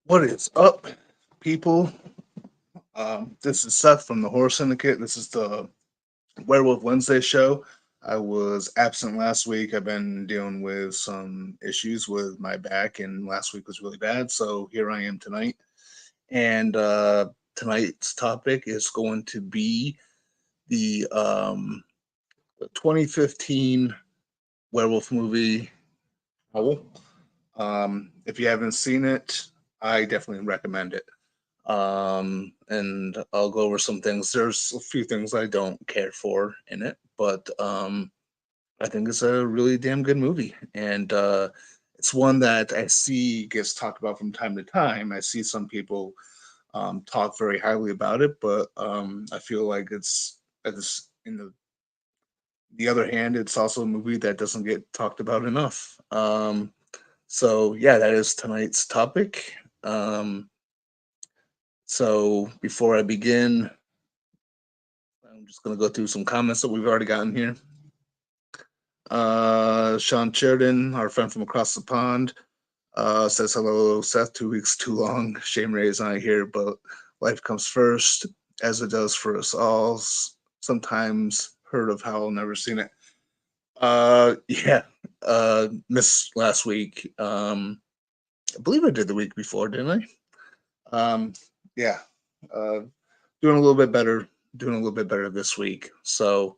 What is up, people? This is Seth from the Horror Syndicate. This is the Werewolf Wednesday Show. I was absent last week. I've been dealing with some issues with my back, and last week was really bad. So here I am tonight. And tonight's topic is going to be the 2015 werewolf movie, Howl. If you haven't seen it, I definitely recommend it. And I'll go over some things. There's a few things I don't care for in it, but I think it's a really damn good movie, and it's one that I see gets talked about from time to time. I see some people talk very highly about it, but I feel like it's in the other hand, it's also a movie that doesn't get talked about enough. So yeah, that is tonight's topic. Um, so before I begin, I'm just gonna go through some comments that we've already gotten here. Sean Sheridan, our friend from across the pond, says hello, Seth. 2 weeks too long. Shame Ray is not here, but life comes first, as it does for us all. Sometimes heard of Howl, never seen it. Yeah. Missed last week. I believe I did the week before, didn't I? Yeah. Uh, doing a little bit better. Doing a little bit better this week. So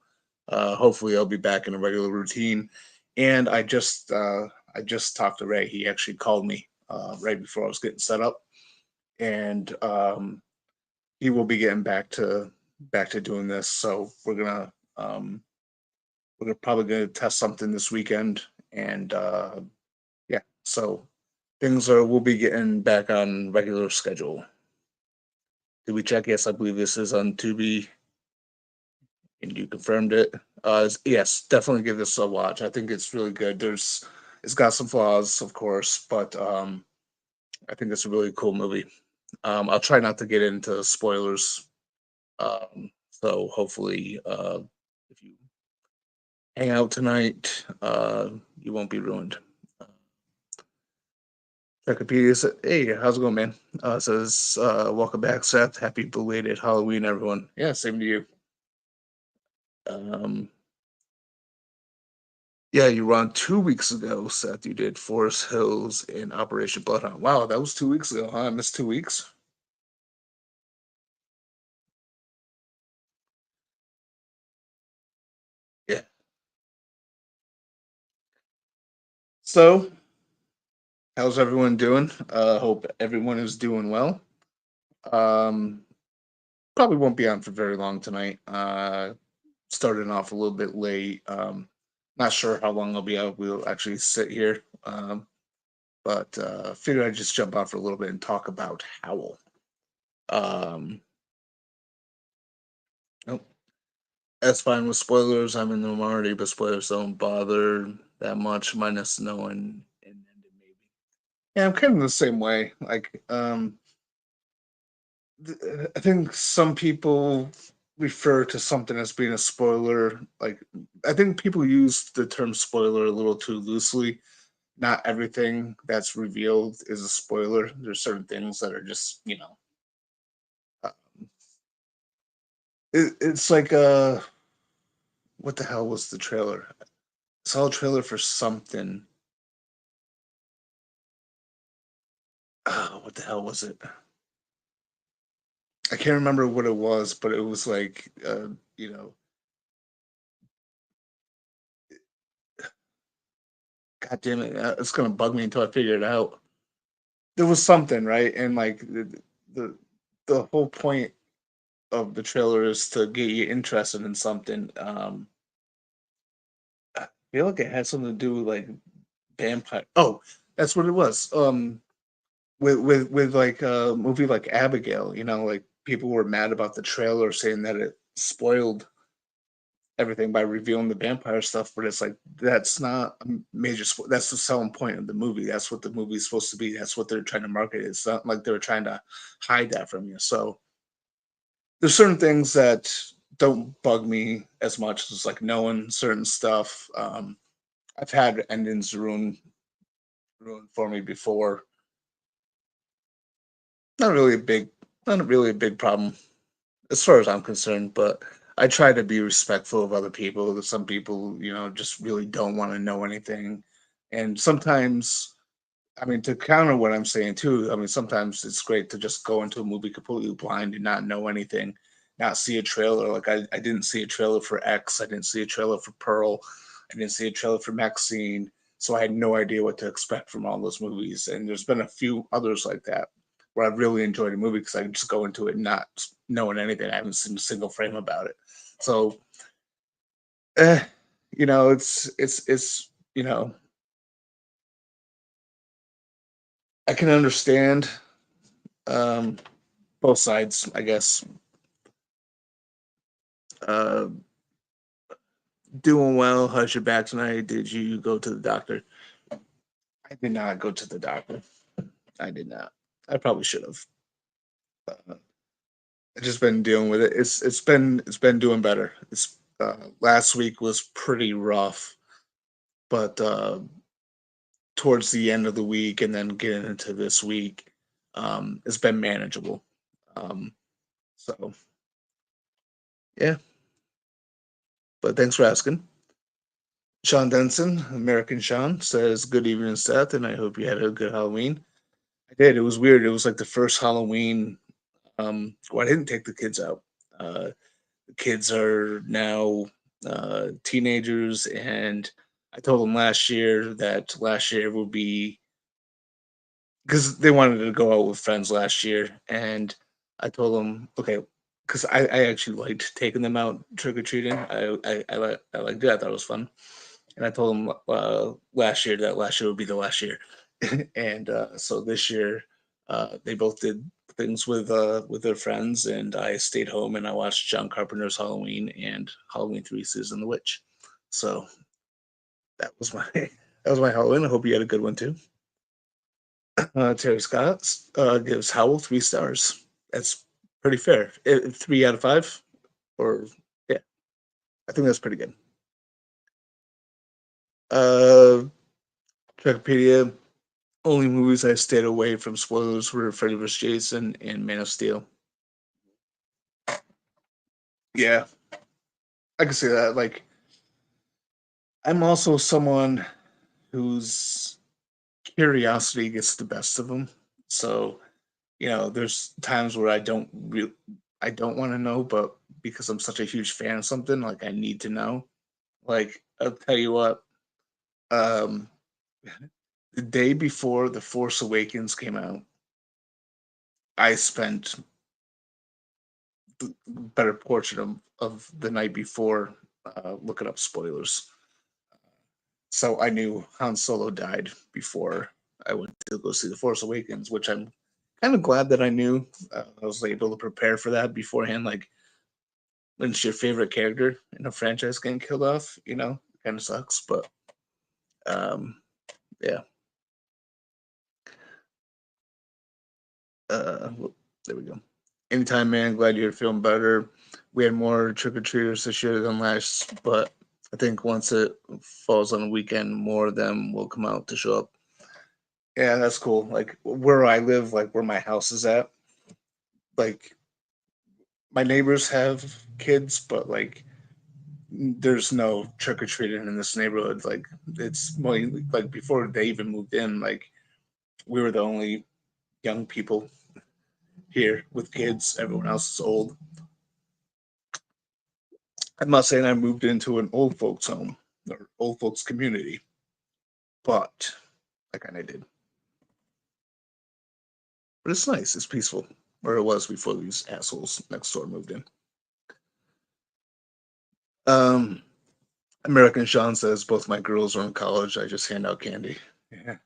hopefully I'll be back in a regular routine. And I just talked to Ray. He actually called me right before I was getting set up, and he will be getting back to doing this. So we're probably gonna test something this weekend, and yeah. So things are we'll be getting back on regular schedule. Did we check? Yes, I believe this is on Tubi, and you confirmed it. Yes, definitely give this a watch. I think it's really good. It's got some flaws, of course, but I think it's a really cool movie. I'll try not to get into spoilers, so hopefully, if you hang out tonight, you won't be ruined. Uh, Wikipedia said, "Hey, how's it going, man?" Says, "Welcome back, Seth. Happy belated Halloween, everyone." Yeah, same to you. Um, Yeah, you were on 2 weeks ago, Seth. You did Forest Hills and Operation Bloodhound. Wow, that was 2 weeks ago, huh? I missed 2 weeks. Yeah. So, how's everyone doing? Hope everyone is doing well. Um, Probably won't be on for very long tonight. Starting off a little bit late. Not sure how long I'll be able to actually sit here. But figured I'd just jump on for a little bit and talk about Howl. Um, oh, That's fine with spoilers. I'm in the minority, but spoilers don't bother that much, minus knowing and ended maybe. Yeah, I'm kind of the same way. I think some people refer to something as being a spoiler. Like, I think people use the term spoiler a little too loosely. Not everything that's revealed is a spoiler. There's certain things that are just, uh, it's like what the hell was the trailer? I saw a trailer for something. What the hell was it? I can't remember what it was, but it was like, you know, God damn it, it's gonna bug me until I figure it out. There was something, right? And like the the whole point of the trailer is to get you interested in something. I feel like it had something to do with like vampire. Oh, that's what it was. With like a movie like Abigail, like people were mad about the trailer saying that it spoiled everything by revealing the vampire stuff, but it's like that's not a major. That's the selling point of the movie. That's what the movie is supposed to be. That's what they're trying to market. It's not like they were trying to hide that from you. So there's certain things that don't bug me as much as like knowing certain stuff. I've had endings ruined for me before. not really a big, not really a big problem as far as I'm concerned. But I try to be respectful of other people. Some people, just really don't want to know anything, and sometimes, I mean, to counter what I'm saying too, I mean, sometimes it's great to just go into a movie completely blind and not know anything, not see a trailer. Like I didn't see a trailer for X, I didn't see a trailer for Pearl, I didn't see a trailer for Maxine, so I had no idea what to expect from all those movies. And there's been a few others like that where I've really enjoyed a movie because I can just go into it not knowing anything. I haven't seen a single frame about it. So, eh, it's I can understand um, both sides, I guess. Uh, Doing well. How's your back tonight? Did you go to the doctor? I did not go to the doctor. I did not. I probably should have. I've just been dealing with it. It's been doing better. It's last week was pretty rough, but towards the end of the week and then getting into this week, it's been manageable. Um, so yeah, but thanks for asking. Sean Denson, American Sean, says, "Good evening, Seth, and I hope you had a good Halloween." I did. It was weird. It was like the first Halloween where I didn't take the kids out. The kids are now teenagers, and I told them last year that last year would be because they wanted to go out with friends last year, and I told them, okay, because I actually liked taking them out trick or treating. I liked it. I thought it was fun. And I told him last year that last year would be the last year, and so this year they both did things with their friends, and I stayed home and I watched John Carpenter's Halloween and Halloween Three: Season of the Witch. So that was my that was my Halloween. I hope you had a good one too. Terry Scott gives Howl 3 stars. That's pretty fair. 3 out of 5, or yeah, I think that's pretty good. Uh, Wikipedia. Only movies I stayed away from spoilers were Freddy vs. Jason and Man of Steel. Yeah, I can see that. Like, I'm also someone whose curiosity gets the best of them. So, there's times where I don't want to know, but because I'm such a huge fan of something, like I need to know. Like, I'll tell you what. Um, the day before The Force Awakens came out, I spent better portion of the night before looking up spoilers. So I knew Han Solo died before I went to go see The Force Awakens, which I'm kind of glad that I knew. I was able to prepare for that beforehand. Like, when it's your favorite character in a franchise getting killed off, it kind of sucks. But um, yeah, uh, there we go. Anytime, man. Glad you're feeling better. We had more trick or treaters this year than last, but I think once it falls on a weekend, more of them will come out to show up. Yeah, that's cool. Like where I live, like where my house is at, like my neighbors have kids, but like there's no trick or treating in this neighborhood. Like it's more like before they even moved in, like we were the only young people here with kids. Everyone else is old. I'm not saying I moved into an old folks home or old folks community, but I kind of did. But it's nice. It's peaceful, or it was before these assholes next door moved in. Um, American Sean says both my girls are in college. I just hand out candy. Yeah,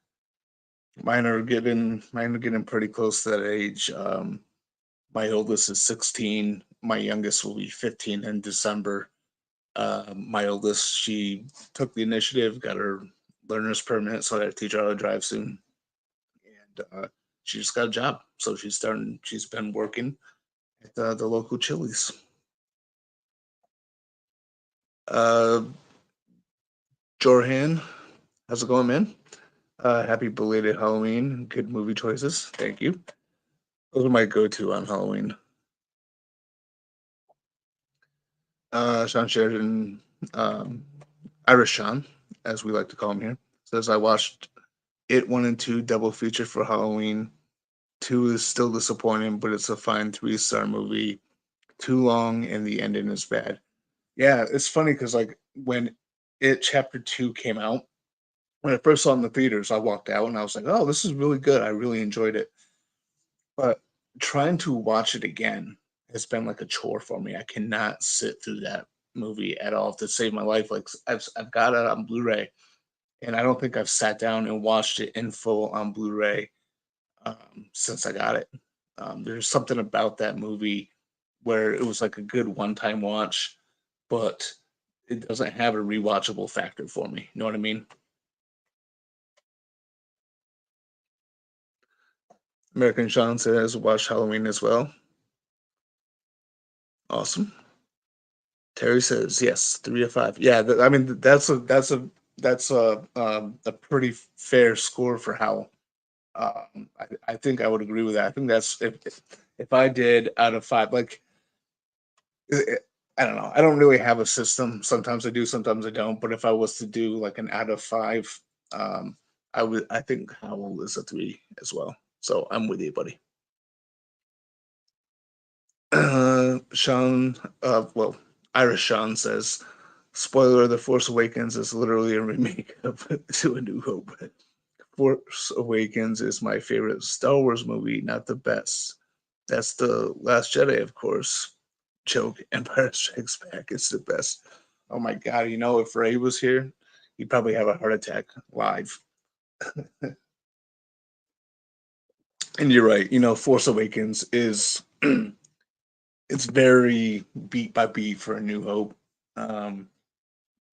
mine are getting pretty close to that age. My oldest is 16. My youngest will be 15 in December. My oldest, she took the initiative, got her learner's permit, so I got to teach her how to drive soon. And she just got a job, so She's been working at the local Chili's. Uh, Jorhan, how's it going, man? Happy belated Halloween. Good movie choices. Thank you. Those are my go-to on Halloween. Sean Sheridan, um, Irish Sean, as we like to call him here, says I watched It 1 and 2 double feature for Halloween. 2 is still disappointing, but it's a fine 3-star movie. Too long and the ending is bad. Yeah, it's funny because like when It Chapter 2 came out, when I first saw it in the theaters, I walked out and I was like, "Oh, this is really good. I really enjoyed it." But trying to watch it again has been like a chore for me. I cannot sit through that movie at all to save my life. Like I've got it on Blu-ray, and I don't think I've sat down and watched it in full on Blu-ray since I got it. There's something about that movie where it was like a good one-time watch, but it doesn't have a rewatchable factor for me. You know what I mean? American Sean says watch Halloween as well. Awesome. Terry says yes, 3 of 5. Yeah, I mean that's a pretty fair score for Howl. I think I would agree with that. I think that's if I did out of 5, like I don't know. I don't really have a system. Sometimes I do, sometimes I don't. But if I was to do like an out of 5, um, I think Howl is a 3 as well. So I'm with you, buddy. Sean, well, Irish Sean says, spoiler: The Force Awakens is literally a remake of To a New Hope. Force Awakens is my favorite Star Wars movie, not the best. That's the Last Jedi, of course. Joke. Empire Strikes Back is the best. Oh my god! You know, if Ray was here, he'd probably have a heart attack live. And you're right. You know, Force Awakens is it's very beat by beat for A New Hope. Um,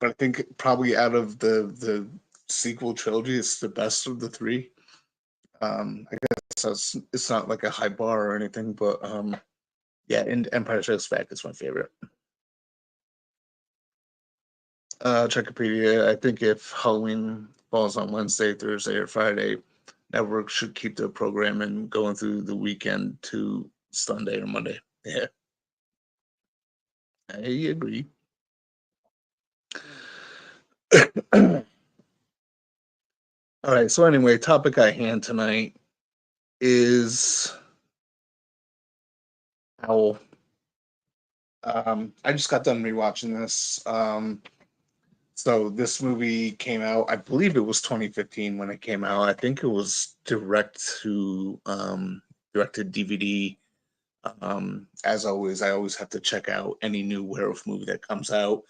but I think probably out of the sequel trilogy, it's the best of the three. I guess it's not like a high bar or anything, but yeah, and Empire Strikes Back is my favorite. Wikipedia. I think if Halloween falls on Wednesday, Thursday, or Friday, network should keep the programming going through the weekend to Sunday or Monday. Yeah, I agree. All right. So anyway, topic at hand tonight is Owl. I just got done rewatching this. So this movie came out, I believe it was 2015 when it came out. I think it was directed DVD. As always, I always have to check out any new werewolf movie that comes out.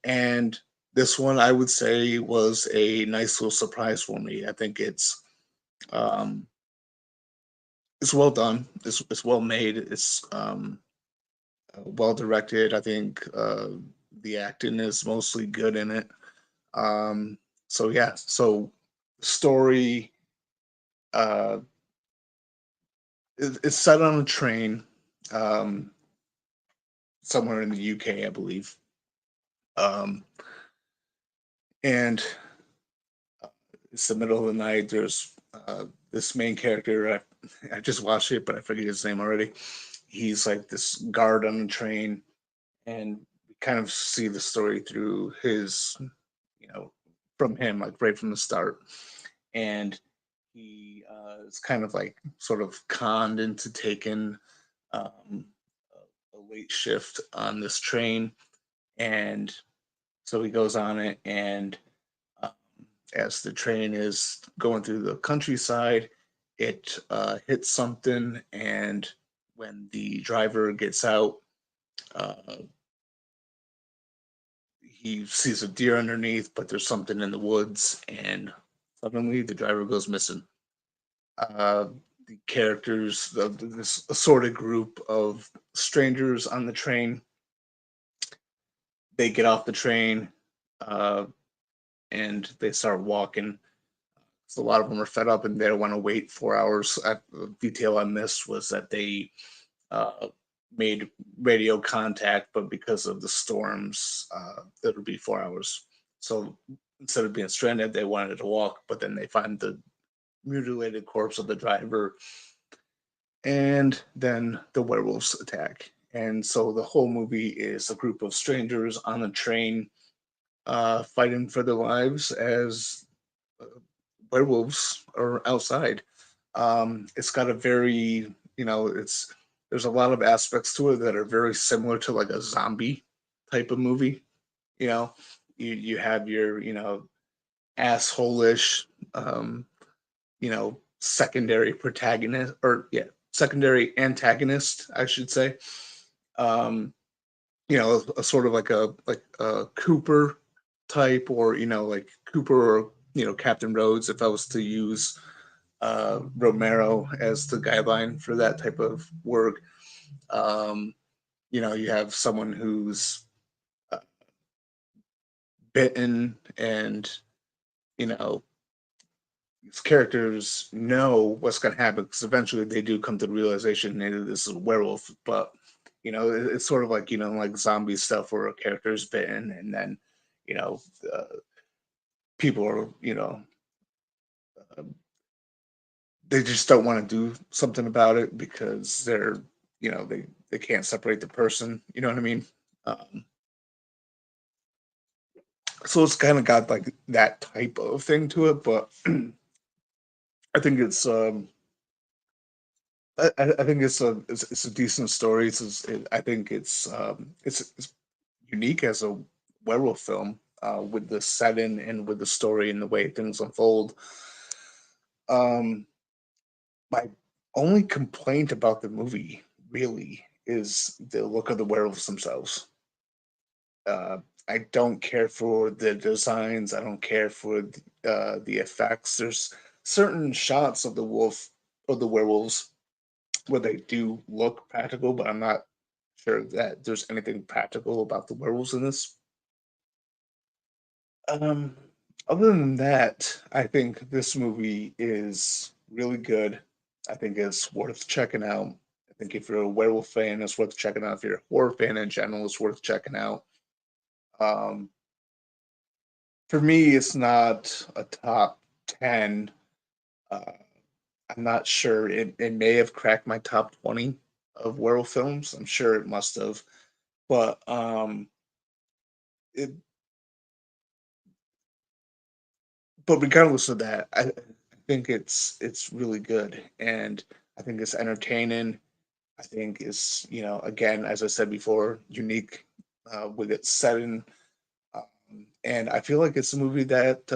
And this one I would say was a nice little surprise for me. I think um it's well done. It's well made. It's well directed. I think the acting is mostly good in it. Um, so yeah, so story uh, it's set on a train um, somewhere in the UK, I believe, um, and it's the middle of the night. There's this main character. I just watched it, but I forget his name already. He's like this guard on the train, and we kind of see the story through his, you know, from him, like right from the start. And he is kind of like sort of conned into taking a late shift on this train, and so he goes on it, and um, as the train is going through the countryside, it hits something, and when the driver gets out, uh, he sees a deer underneath, but there's something in the woods, and suddenly the driver goes missing. uh, the characters of this assorted group of strangers on the train. They get off the train uh, and they start walking. So a lot of them are fed up and they don't want to wait 4 hours. The detail I missed was that they uh, made radio contact, but because of the storms, it'll be 4 hours. So instead of being stranded, they wanted to walk, but then they find the mutilated corpse of the driver and then the werewolves attack. And so the whole movie is a group of strangers on a train, fighting for their lives as uh, werewolves are outside. It's got a very, it's there's a lot of aspects to it that are very similar to like a zombie type of movie. You know, you have your, asshole-ish, um, secondary protagonist, or yeah, secondary antagonist, I should say. Um, a sort of like a Cooper type, or like Cooper, or Captain Rhodes, if I was to use Romero as the guideline for that type of work. Um, you have someone who's uh, bitten, and you know these characters know what's going to happen, because eventually they do come to the realization that this is a werewolf. But it's sort of like like zombie stuff, where a character is bitten, and then you know uh, people are uh, they just don't want to do something about it, because they can't separate the person. You know what I mean? Um, so it's kind of got like that type of thing to it, but I think I think it's a decent story. I think it's unique as a werewolf film, with the setting and with the story and the way things unfold. Um, my only complaint about the movie really is the look of the werewolves themselves. Uh, I don't care for the designs. I don't care for the effects. There's certain shots of the wolf or the werewolves where they do look practical, but I'm not sure that there's anything practical about the werewolves in this. Um, Other than that, I think this movie is really good. I think it's worth checking out. I think if you're a werewolf fan, it's worth checking out. If you're a horror fan in general, it's worth checking out. Um, for me, it's not a top 10. Uh, I'm not sure. It may have cracked my top 20 of werewolf films. I'm sure it must have. But it, but regardless of that, I think it's really good, and I think it's entertaining. I think it's again, as I said before, unique with its setting, and I feel like it's a movie that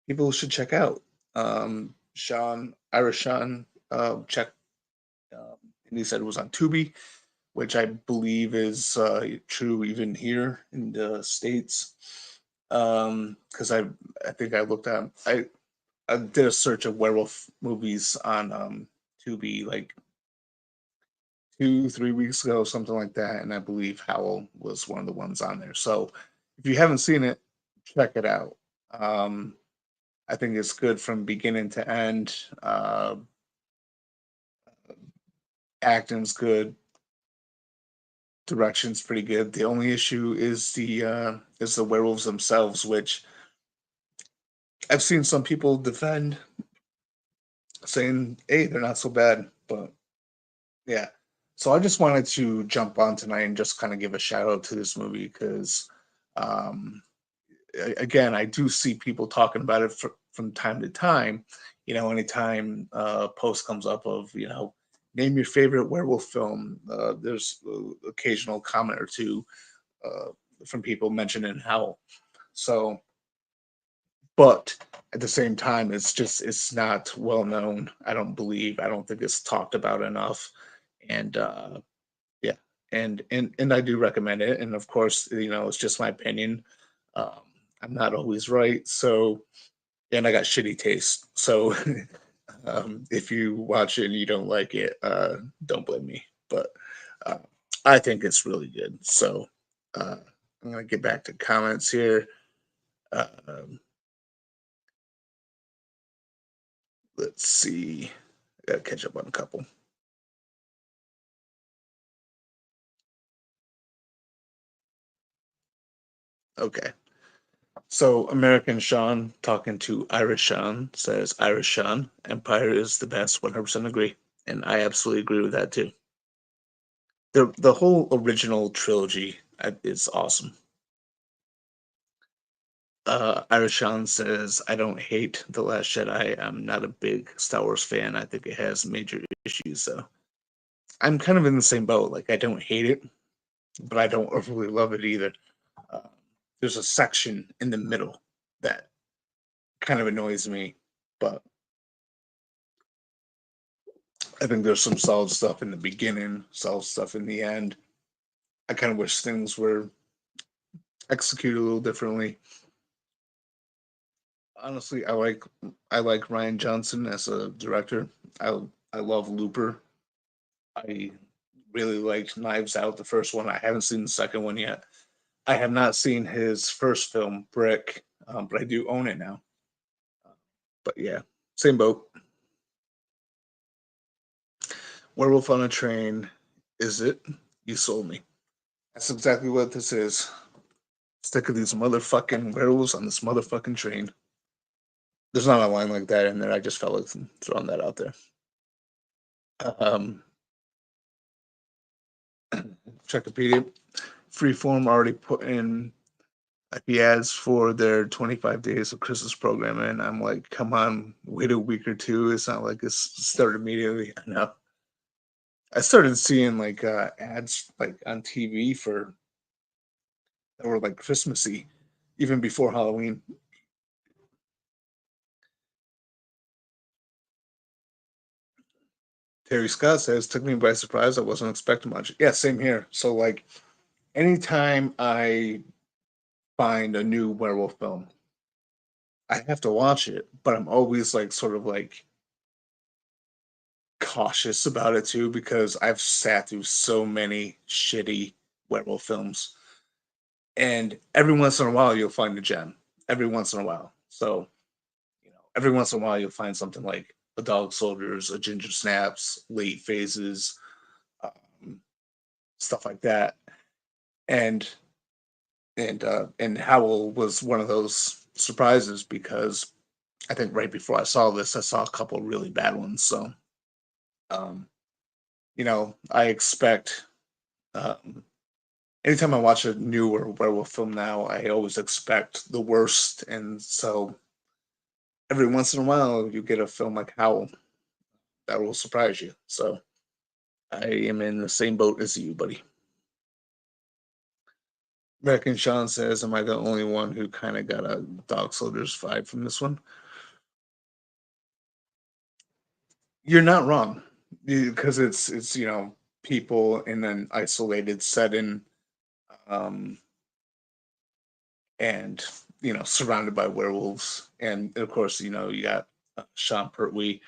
people should check out. Irish Sean, check, and he said it was on Tubi, which I believe is true even here in the states. Because I think I looked at I did a search of werewolf movies on Tubi like 2 3 weeks ago, something like that, and I believe Howl was one of the ones on there. So if you haven't seen it, check it out. Um, I think it's good from beginning to end. Acting's good, direction's pretty good. The only issue is the werewolves themselves, which I've seen some people defend, saying, "Hey, they're not so bad," but yeah. So I just wanted to jump on tonight and just kind of give a shout out to this movie, because, um, again, I do see people talking about it from time to time. Anytime post comes up of name your favorite werewolf film, there's occasional comment or two uh, from people mentioning Howl. So, but at the same time, it's not well known. I don't believe. I don't think it's talked about enough, and yeah, and I do recommend it. And of course, it's just my opinion. Um, I'm not always right, so and I got shitty taste. So if you watch it and you don't like it, don't blame me. But uh, I think it's really good. So uh, I'm gonna get back to comments here. Um, let's see. I gotta catch up on a couple. Okay. So American Sean talking to Irish Sean says Irish Sean, Empire is the best. 100% agree. and I absolutely agree with that too. The whole original trilogy is awesome. Irishan says, I don't hate The Last Jedi. I'm not a big Star Wars fan. I think it has major issues, so I'm kind of in the same boat. Like, I don't hate it, but I don't overly love it either. Uh, there's a section in the middle that kind of annoys me, but I think there's some solid stuff in the beginning, solid stuff in the end. I kind of wish things were executed a little differently. Honestly, I like Ryan Johnson as a director. I I love Looper. I really liked Knives Out, the first one. I haven't seen the second one yet. I have not seen his first film, Brick, but I do own it now. But yeah, same boat. Werewolf on a Train. Is it? You sold me. That's exactly what this is. Stick of these motherfucking werewolves on this motherfucking train. There's not a line like that in there. I just felt like throwing that out there. Um, Wikipedia. Freeform already put in the ads for their 25 days of Christmas program, and I'm like, come on, wait a week or two. It's not like it's started immediately. I know. I started seeing like ads like on TV for that were like Christmassy, even before Halloween. Terry Scott says, took me by surprise. I wasn't expecting much. Yeah, same here. So like anytime I find a new werewolf film, I have to watch it, but I'm always like sort of like cautious about it too because I've sat through so many shitty werewolf films, and every once in a while you'll find a gem. Every once in a while, so every once in a while you'll find something like a Dog Soldiers, a Ginger Snaps, Late Phases, um, stuff like that, and and Howl was one of those surprises because I think right before I saw this, I saw a couple really bad ones. So, um, I expect um, anytime I watch a new or werewolf film now, I always expect the worst, and so every once in a while you get a film like Howl that will surprise you. So I am in the same boat as you, buddy. American Sean says, "Am I the only one who kind of got a Dog Soldiers vibe from this one?" You're not wrong, because it's people in an isolated setting, um, and surrounded by werewolves, and of course you got Sean Pertwee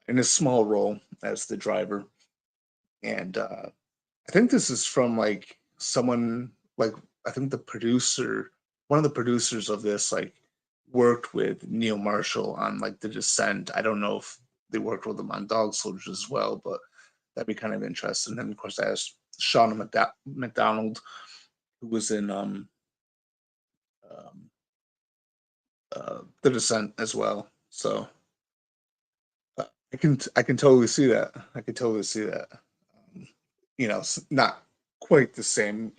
in a small role as the driver, and I think this is from like someone like I think the producer, one of the producers of this, like worked with Neil Marshall on like The Descent. I don't know if they worked with him on Dog Soldiers as well, but that'd be kind of interesting. And of course, I asked Sean McDonald, who was in um, The Descent as well. So I can totally see that. I can totally see that. Um, not quite the same.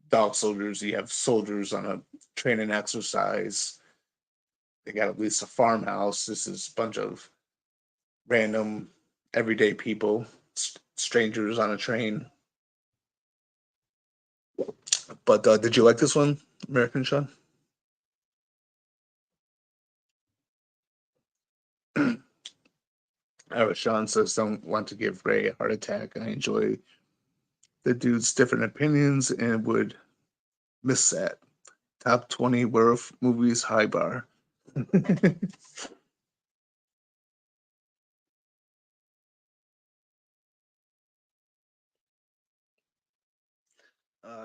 Dog soldiers. You have soldiers on a training exercise. They got at least a farmhouse. This is a bunch of random, everyday people, strangers on a train. But did you like this one, American Sean? Sean says, don't want to give Ray a heart attack. I enjoy the dude's different opinions and would miss that. Top 20 werewolf movies, high bar.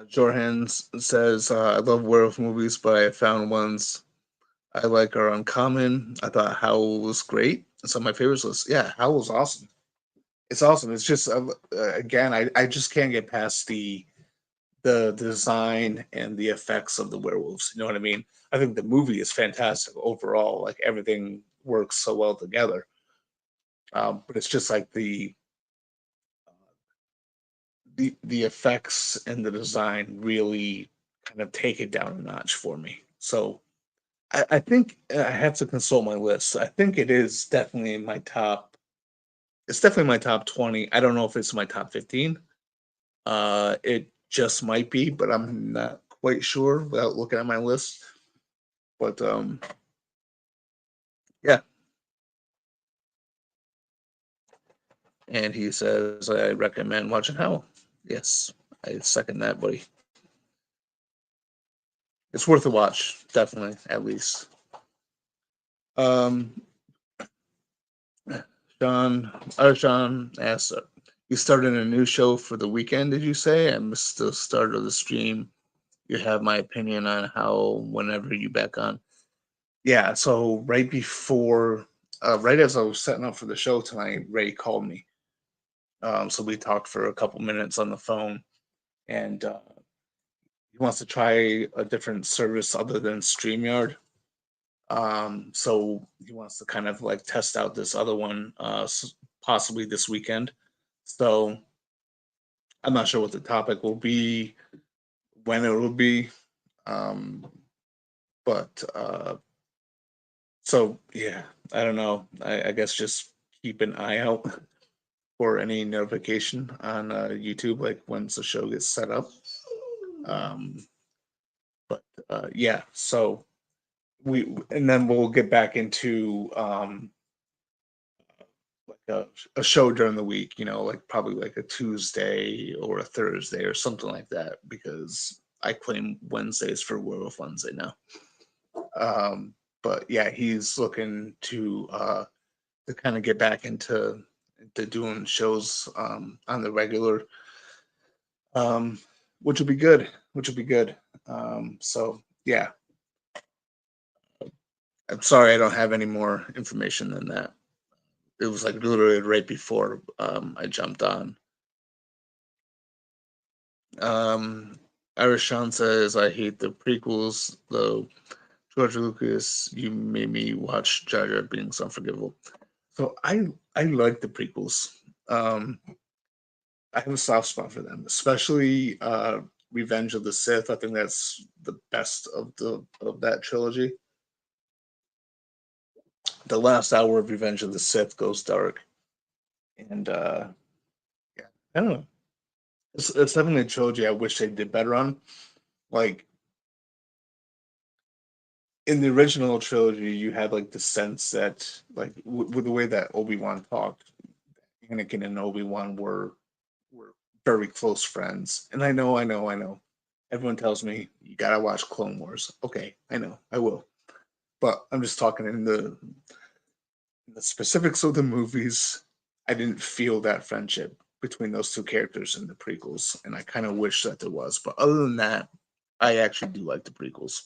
Jorhan says, I love werewolf movies, but I found ones I like are uncommon. I thought Howl was great. It's on my favorites list. Yeah, Howl's awesome. It's awesome. It's just again, I just can't get past the design and the effects of the werewolves. You know what I mean? I think the movie is fantastic overall. Like everything works so well together. But it's just like the effects and the design really kind of take it down a notch for me. So I think I have to consult my list. I think it is definitely in my top. It's definitely my top 20. I don't know if it's my top 15. It just might be, but I'm not quite sure without looking at my list. But yeah. And he says I recommend watching Howl. Yes, I second that, buddy. It's worth a watch, definitely, at least. Um, Sean asks, you started a new show for the weekend, did you say? I missed the start of the stream. You have my opinion on how whenever you back on. Yeah, so right as I was setting up for the show tonight, Ray called me. So we talked for a couple minutes on the phone, and he wants to try a different service other than StreamYard. So he wants to kind of like test out this other one, possibly this weekend. So I'm not sure what the topic will be, when it will be, um, but so yeah, I don't know. I guess just keep an eye out for any notification on YouTube, like once the show gets set up. Um, but yeah, so and then we'll get back into like a show during the week, like probably like a Tuesday or a Thursday or something like that, because I claim Wednesdays for Werewolf Wednesday now. But yeah, he's looking to kind of get back into doing shows on the regular, um, which would be good. Which would be good. So yeah, I'm sorry I don't have any more information than that. It was like literally right before I jumped on. Um, Irish Sean says, I hate the prequels, though. George Lucas, you made me watch Jar Jar Binks Unforgivable. So I like the prequels. Um, I have a soft spot for them, especially Revenge of the Sith. I think that's the best of that trilogy. The last hour of Revenge of the Sith goes dark, and yeah, I don't know. It's definitely a trilogy I wish they did better on. Like in the original trilogy, you had like the sense that like with the way that Obi-Wan talked, Anakin and Obi-Wan were very close friends. And I know. Everyone tells me you gotta watch Clone Wars. Okay, I know, I will. But I'm just talking in the specifics of the movies. I didn't feel that friendship between those two characters in the prequels, and I kind of wish that there was. But other than that, I actually do like the prequels.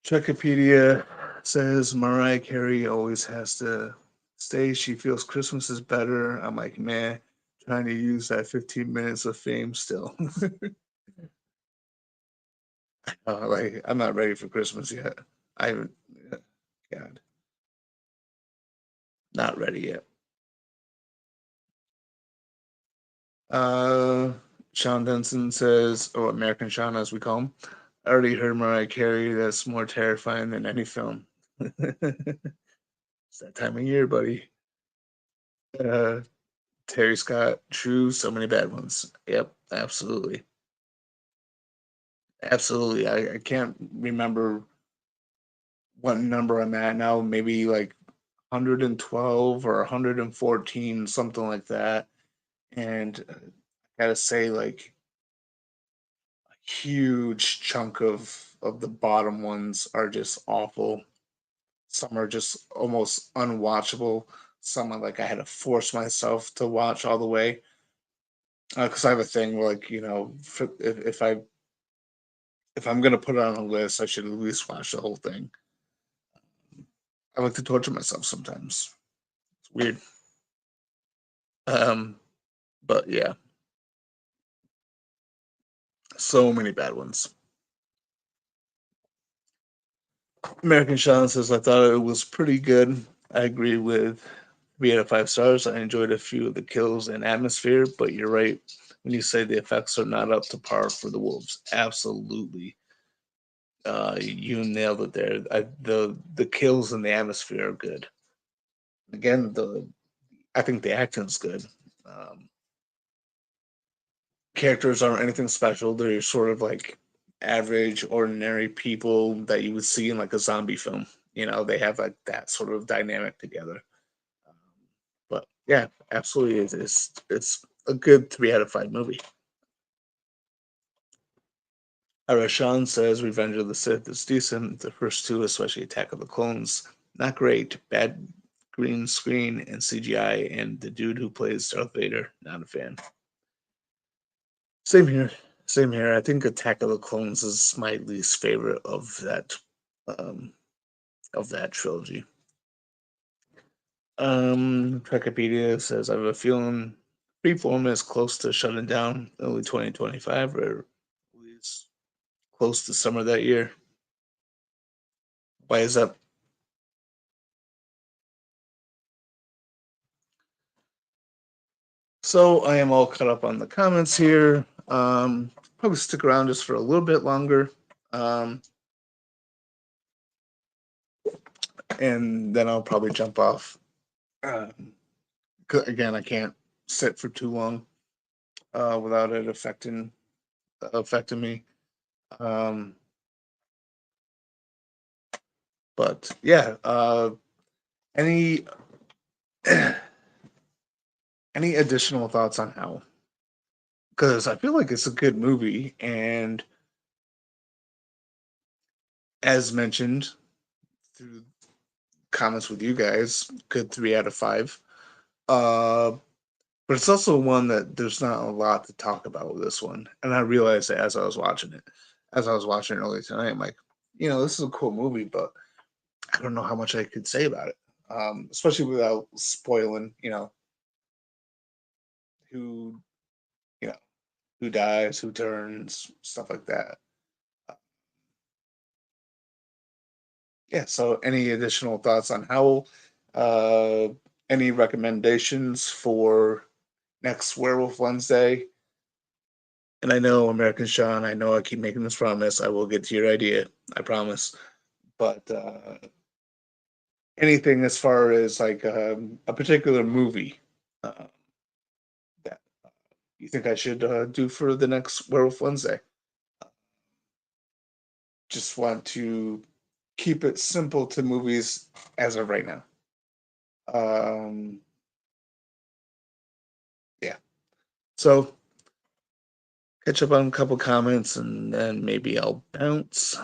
Wikipedia says Mariah Carey always has to stay. She feels Christmas is better. I'm like, man, trying to use that 15 minutes of fame still. Like, I'm not ready for Christmas yet. I haven't, God, not ready yet. Uh, Sean Denson says, or American Sean as we call him, I already heard Mariah Carey. That's more terrifying than any film. It's that time of year, buddy. Uh, Terry Scott, true, so many bad ones. Yep, absolutely. Absolutely. I can't remember what number I'm at now, maybe like 112 or 114, something like that. And I gotta say, like, a huge chunk of the bottom ones are just awful. Some are just almost unwatchable. Some are like I had to force myself to watch all the way, because I have a thing where, like, if I'm gonna put it on a list, I should at least watch the whole thing. I like to torture myself sometimes. It's weird. Um, but yeah, so many bad ones. American Sean says, I thought it was pretty good. I agree with 3 out of 5 stars. I enjoyed a few of the kills and atmosphere, but you're right when you say the effects are not up to par for the wolves. Absolutely. You nailed it there. The kills and the atmosphere are good. Again, the I think the acting's good. Um, Characters aren't anything special. They're sort of like average, ordinary people that you would see in like a zombie film. They have like that sort of dynamic together. Um, but yeah, absolutely, it's a good 3 out of 5 movie. Arashan says Revenge of the Sith is decent. The first two, especially Attack of the Clones, not great. Bad green screen and CGI, and the dude who plays Darth Vader, not a fan. Same here. Same here. I think Attack of the Clones is my least favorite um of that trilogy. Wikipedia says I have a feeling Freeform is close to shutting down early 2025 or at least close to summer that year. Why is that? So I am all caught up on the comments here. Probably stick around just for a little bit longer. Um, and then I'll probably jump off. Um, again, I can't sit for too long without it affecting me. Um, but yeah, any any additional thoughts on Howl? Because I feel like it's a good movie, and as mentioned through comments with you guys, good 3 out of 5. Uh, but it's also one that there's not a lot to talk about with this one, and I realized that as I was watching it earlier tonight. I'm like, this is a cool movie, but I don't know how much I could say about it, especially without spoiling, who you know who dies, who turns, stuff like that. Uh, yeah. So, any additional thoughts on Howl? Uh, any recommendations for next Werewolf Wednesday? And I know American Sean. I know I keep making this promise. I will get to your idea. I promise. But anything as far as like a particular movie uh, that you think I should do for the next Werewolf Wednesday? Just want to keep it simple to movies as of right now. Um, yeah. So catch up on a couple comments and then maybe I'll bounce.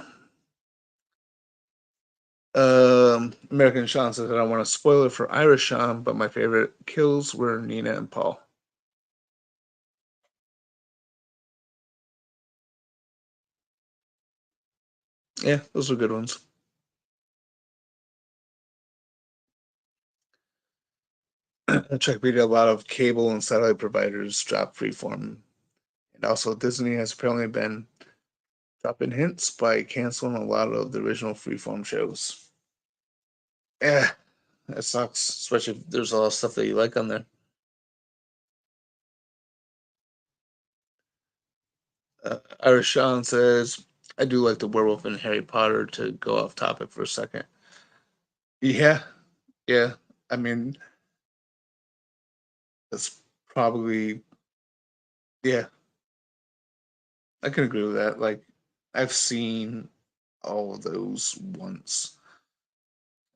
American Sean says I don't want to spoil it for Irish Sean, but my favorite kills were Nina and Paul. Yeah, those were good ones. Check media, a lot of cable and satellite providers drop freeform. And also Disney has apparently been dropping hints by canceling a lot of the original freeform shows. Yeah, that sucks, especially if there's a lot of stuff that you like on there. Irish Sean says, I do like the werewolf in Harry Potter to go off topic for a second. Yeah, yeah. I mean, that's probably, yeah, I can agree with that. Like, I've seen all of those once.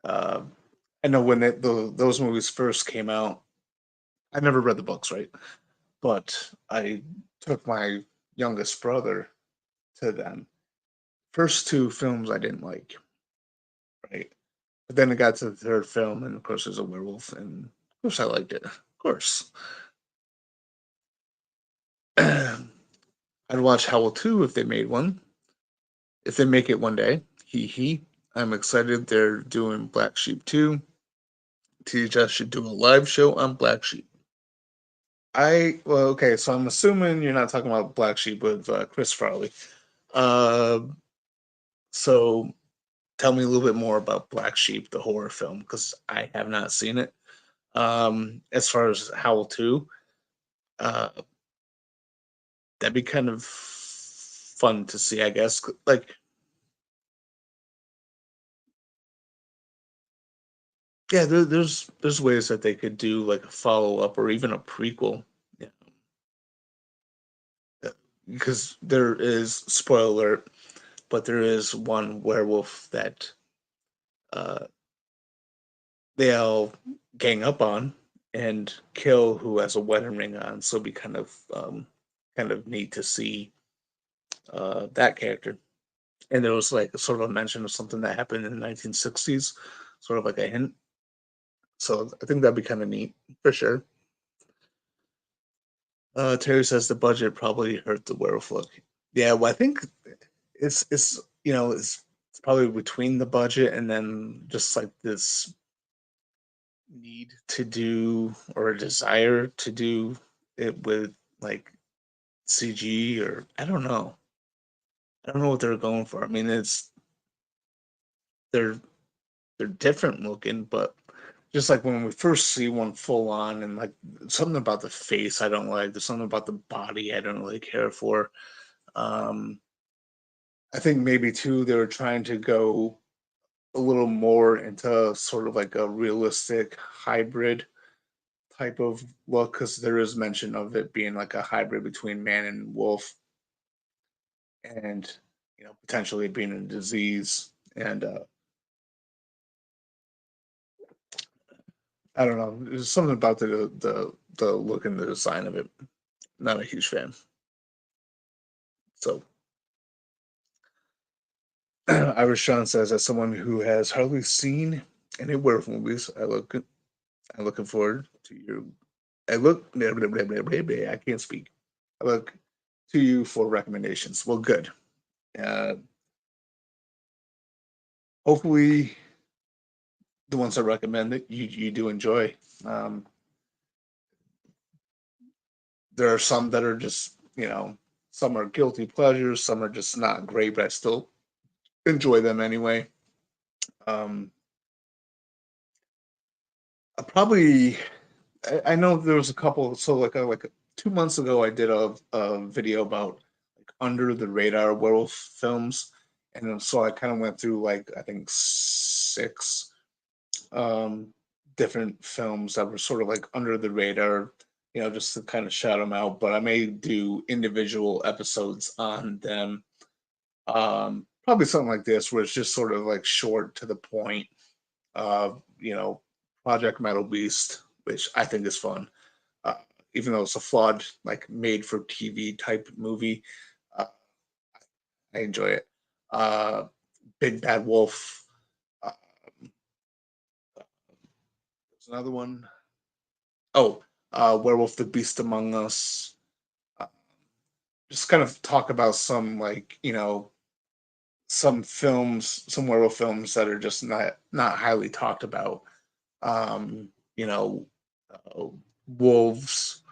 Uh, I know when those movies first came out, I never read the books, right? But I took my youngest brother to them. First two films I didn't like, right? But then it got to the third film, and of course there's a werewolf, and of course I liked it. Of course. I'd watch Howl 2 if they made one. If they make it one day. Hee hee. I'm excited they're doing Black Sheep 2. THS should do a live show on Black Sheep. Well, okay, so I'm assuming you're not talking about Black Sheep with Chris Farley. Uh, so tell me a little bit more about Black Sheep, the horror film, because I have not seen it. As far as Howl 2, uh, that'd be kind of fun to see, I guess. Like, yeah, there's ways that they could do like a follow up or even a prequel. Yeah, because there is, spoiler alert, but there is one werewolf that uh, they all gang up on and kill who has a wedding ring on. So it'd be kind of neat to see that character. And there was like sort of a mention of something that happened in the 1960s, sort of like a hint. So I think that'd be kind of neat for sure. Terry says the budget probably hurt the werewolf look. Yeah, well, I think it's it's probably between the budget and then just like this need to do or a desire to do it with like CG or I don't know. I don't know what they're going for. I mean, they're they're different looking, but just like when we first see one full on and like something about the face I don't like, there's something about the body I don't really care for. Um, I think maybe too they were trying to go a little more into sort of like a realistic hybrid type of look because there is mention of it being like a hybrid between man and wolf and potentially being a disease and I don't know there's something about the look and the design of it not a huge fan so Irish Sean says as someone who has hardly seen any werewolf movies I'm looking forward to your I look blah, blah, blah, blah, blah, blah, I can't speak I look to you for recommendations well good uh hopefully the ones I recommend that you do enjoy. Um, there are some that are just some are guilty pleasures, some are just not great, but I still enjoy them anyway. Um, I probably I know there was a couple. So like 2 months ago, I did a video about like under the radar werewolf films, and then, so I kind of went through like I think six um, different films that were sort of like under the radar, just to kind of shout them out. But I may do individual episodes on them. Probably something like this, where it's just sort of like short to the point. Project Metal Beast, which I think is fun, uh, even though it's a flawed, like made for TV type movie. Uh, I enjoy it. Uh, Big Bad Wolf. Uh, there's another one. Oh, Werewolf the Beast Among Us. Uh, just kind of talk about some like some films, some werewolf films that are just not highly talked about. Um, you know, uh, Wolves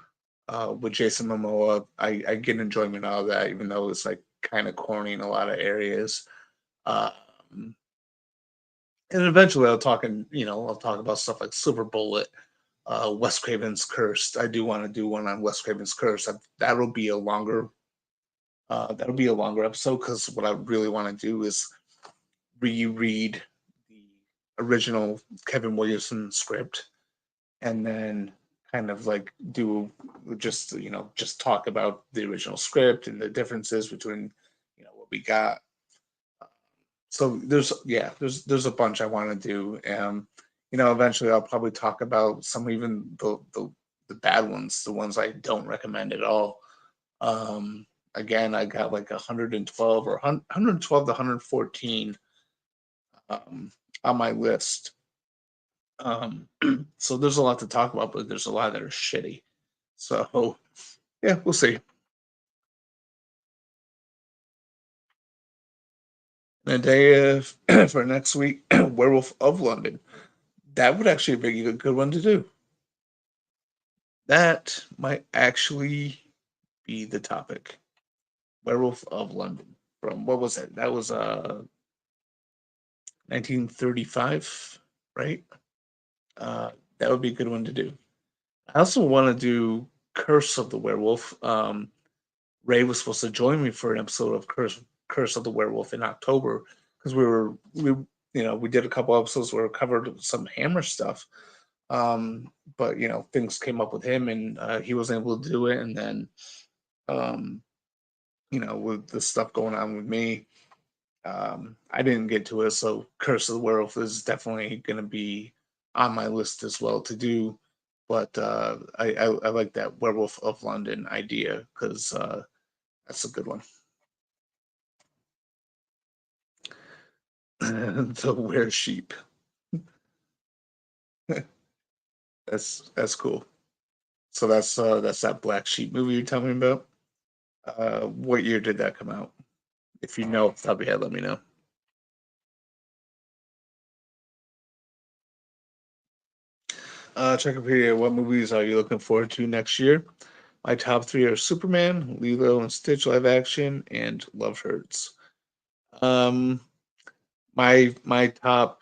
with Jason Momoa. I get enjoyment out of that, even though it's like kind of corny in a lot of areas. Um, and eventually, I'll talk about stuff like Silver Bullet, Wes Craven's Cursed. I do want to do one on Wes Craven's Curse. That'll be a longer episode because what I really want to do is reread the original Kevin Williamson script and then kind of like do just talk about the original script and the differences between what we got. So there's a bunch I want to do. Eventually I'll probably talk about some even the bad ones, the ones I don't recommend at all. Again, I got like 112 or 112 to 114 um, on my list. So there's a lot to talk about, but there's a lot that are shitty. So yeah, we'll see. And a day for next week, Werewolf of London. That would actually be a good one to do. That might actually be the topic. Werewolf of London. From what was it? That was 1935, right? That would be a good one to do. I also want to do Curse of the Werewolf. Ray was supposed to join me for an episode of Curse of the Werewolf in October because we did a couple episodes where we covered some Hammer stuff. But things came up with him and he wasn't able to do it. And then um, with the stuff going on with me, I didn't get to it. So Curse of the Werewolf is definitely going to be on my list as well to do. But I like that Werewolf of London idea because that's a good one. The Were Sheep. That's cool. So that's that Black Sheep movie you're telling me about. What year did that come out? If you know off the top of your head, let me know. Wikipedia, what movies are you looking forward to next year? My top three are Superman, Lilo and Stitch live action, and Love Hurts. Um, my top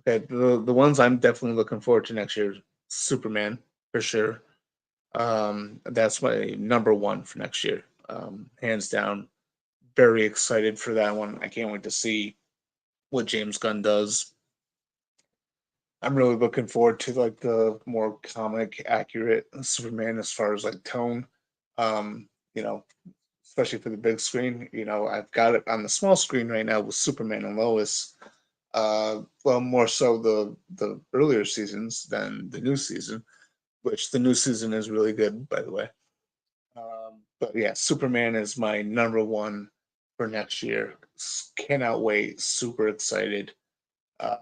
okay, the ones I'm definitely looking forward to next year, Superman for sure. That's my number one for next year. Hands down, very excited for that one. I can't wait to see what James Gunn does. I'm really looking forward to like the more comic accurate Superman as far as like tone. Um, you know, especially for the big screen. I've got it on the small screen right now with Superman and Lois. Well, more so the earlier seasons than the new season, which the new season is really good, by the way. But yeah, Superman is my number one for next year. Cannot wait. Super excited. Uh,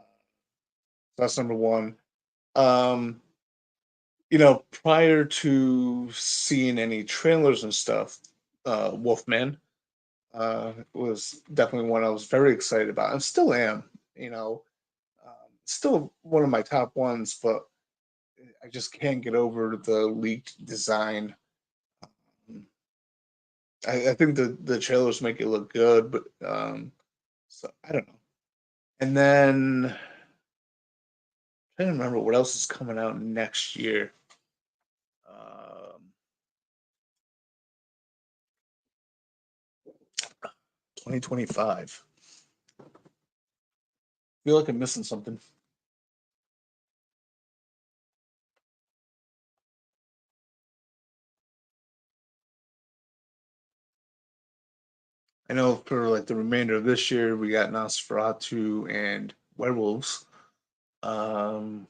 that's number one. Um, prior to seeing any trailers and stuff, Wolfman was definitely one I was very excited about and still am. Still one of my top ones, but I just can't get over the leaked design. I think the trailers make it look good, but so I don't know. And then I'm trying to remember what else is coming out next year. Um, 2025. Feel like I'm missing something. I know for like the remainder of this year, we got Nosferatu and Werewolves. Um,